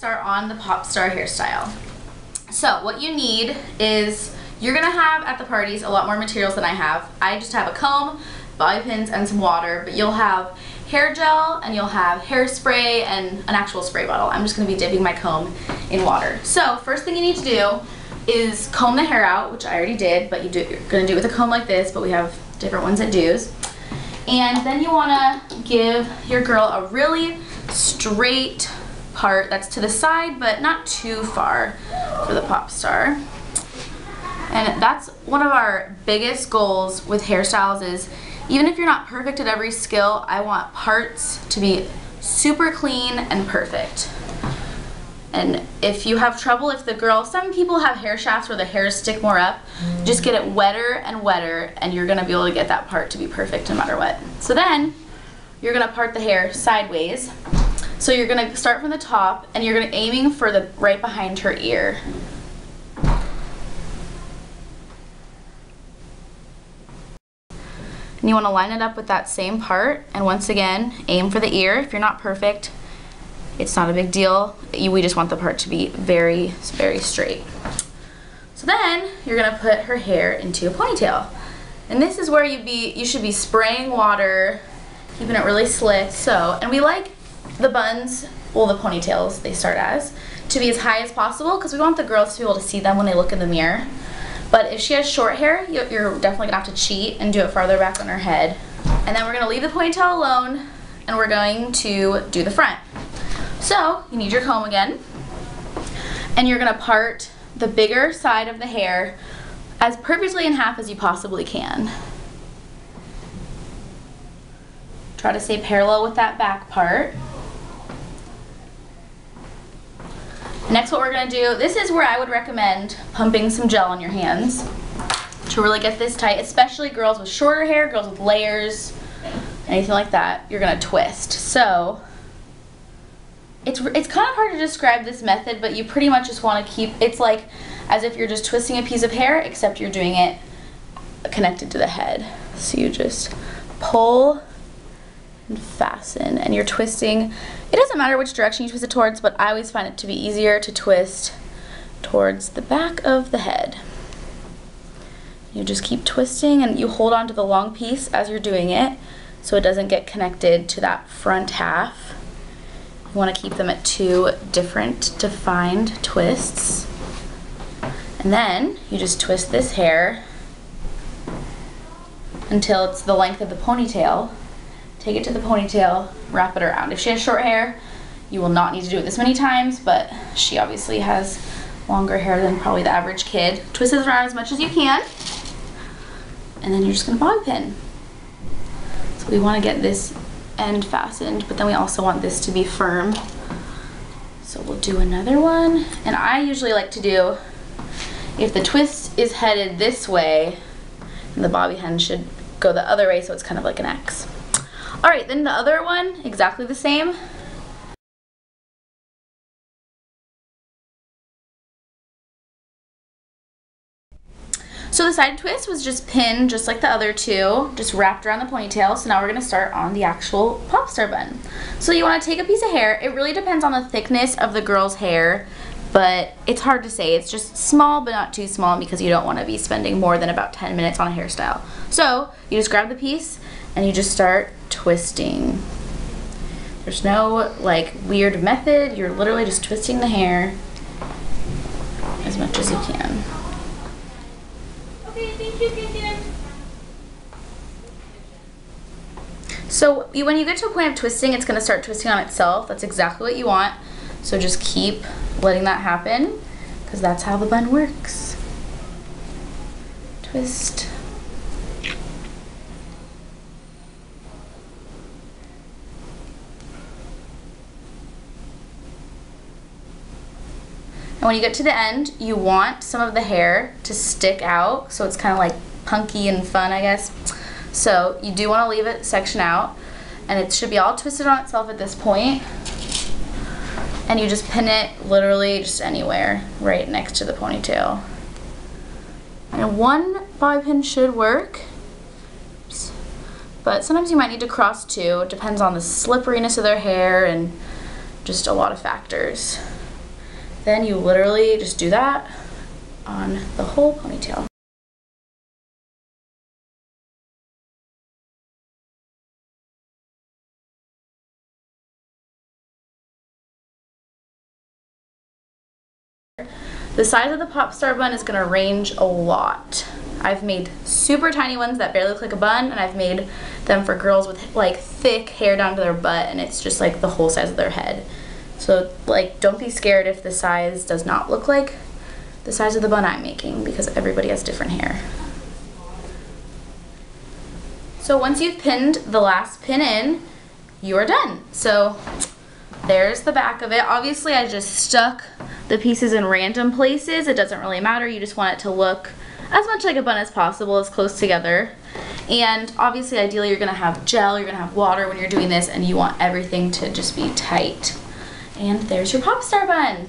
Start on the pop star hairstyle. So what you need is, you're gonna have at the parties a lot more materials than I have. I just have a comb, bobby pins, and some water, but you'll have hair gel and you'll have hairspray and an actual spray bottle. I'm just gonna be dipping my comb in water. So first thing you need to do is comb the hair out, which I already did, but you're gonna do it with a comb like this, but we have different ones at Dooz. And then you wanna give your girl a really straight part that's to the side, but not too far for the pop star. And that's one of our biggest goals with hairstyles is, even if you're not perfect at every skill, I want parts to be super clean and perfect. And if you have trouble, some people have hair shafts where the hairs stick more up, just get it wetter and wetter and you're gonna be able to get that part to be perfect no matter what. So then, you're gonna part the hair sideways. So you're gonna start from the top and you're gonna aiming for the right behind her ear. And you wanna line it up with that same part, and once again, aim for the ear. If you're not perfect, it's not a big deal. We just want the part to be very, very straight. So then, you're gonna put her hair into a ponytail. And this is where you should be spraying water, keeping it really slick. And we like the buns, well, the ponytails they start as, to be as high as possible because we want the girls to be able to see them when they look in the mirror. But if she has short hair, you're definitely gonna have to cheat and do it farther back on her head. And then we're gonna leave the ponytail alone and we're going to do the front. So you need your comb again, and you're gonna part the bigger side of the hair as perfectly in half as you possibly can. Try to stay parallel with that back part. Next, what we're gonna do, this is where I would recommend pumping some gel on your hands to really get this tight, especially girls with shorter hair, girls with layers, anything like that. You're gonna twist. So it's kind of hard to describe this method, but you pretty much just want to keep, it's like as if you're just twisting a piece of hair, except you're doing it connected to the head. So you just pull and fasten, and you're twisting. It doesn't matter which direction you twist it towards, but I always find it to be easier to twist towards the back of the head. You just keep twisting and you hold on to the long piece as you're doing it so it doesn't get connected to that front half. You want to keep them at two different defined twists. And then you just twist this hair until it's the length of the ponytail. Take it to the ponytail, wrap it around. If she has short hair, you will not need to do it this many times, but she obviously has longer hair than probably the average kid. Twist it around as much as you can, and then you're just gonna bobby pin. So we wanna get this end fastened, but then we also want this to be firm. So we'll do another one, and I usually like to do, if the twist is headed this way, and the bobby pin should go the other way, so it's kind of like an X. All right, then the other one, exactly the same. So the side twist was just pinned just like the other two, just wrapped around the ponytail. So now we're gonna start on the actual pop star bun. So you wanna take a piece of hair. It really depends on the thickness of the girl's hair, but it's hard to say. It's just small, but not too small, because you don't wanna be spending more than about 10 minutes on a hairstyle. So you just grab the piece and you just start twisting. There's no like weird method. You're literally just twisting the hair as much as you can. Okay, thank you, Kitchen. So when you get to a point of twisting, it's going to start twisting on itself. That's exactly what you want. So just keep letting that happen, because that's how the bun works. Twist. And when you get to the end, you want some of the hair to stick out, so it's kind of like punky and fun, I guess. So you do want to leave it section out, and it should be all twisted on itself at this point. And you just pin it literally just anywhere, right next to the ponytail. And one bobby pin should work, but sometimes you might need to cross two. It depends on the slipperiness of their hair and just a lot of factors. Then you literally just do that on the whole ponytail. The size of the pop star bun is gonna range a lot. I've made super tiny ones that barely look like a bun, and I've made them for girls with like thick hair down to their butt, and it's just like the whole size of their head. So like, don't be scared if the size does not look like the size of the bun I'm making, because everybody has different hair. So once you've pinned the last pin in, you are done. So there's the back of it. Obviously I just stuck the pieces in random places. It doesn't really matter. You just want it to look as much like a bun as possible, as close together. And obviously, ideally, you're gonna have gel, you're gonna have water when you're doing this, and you want everything to just be tight. And there's your pop star bun.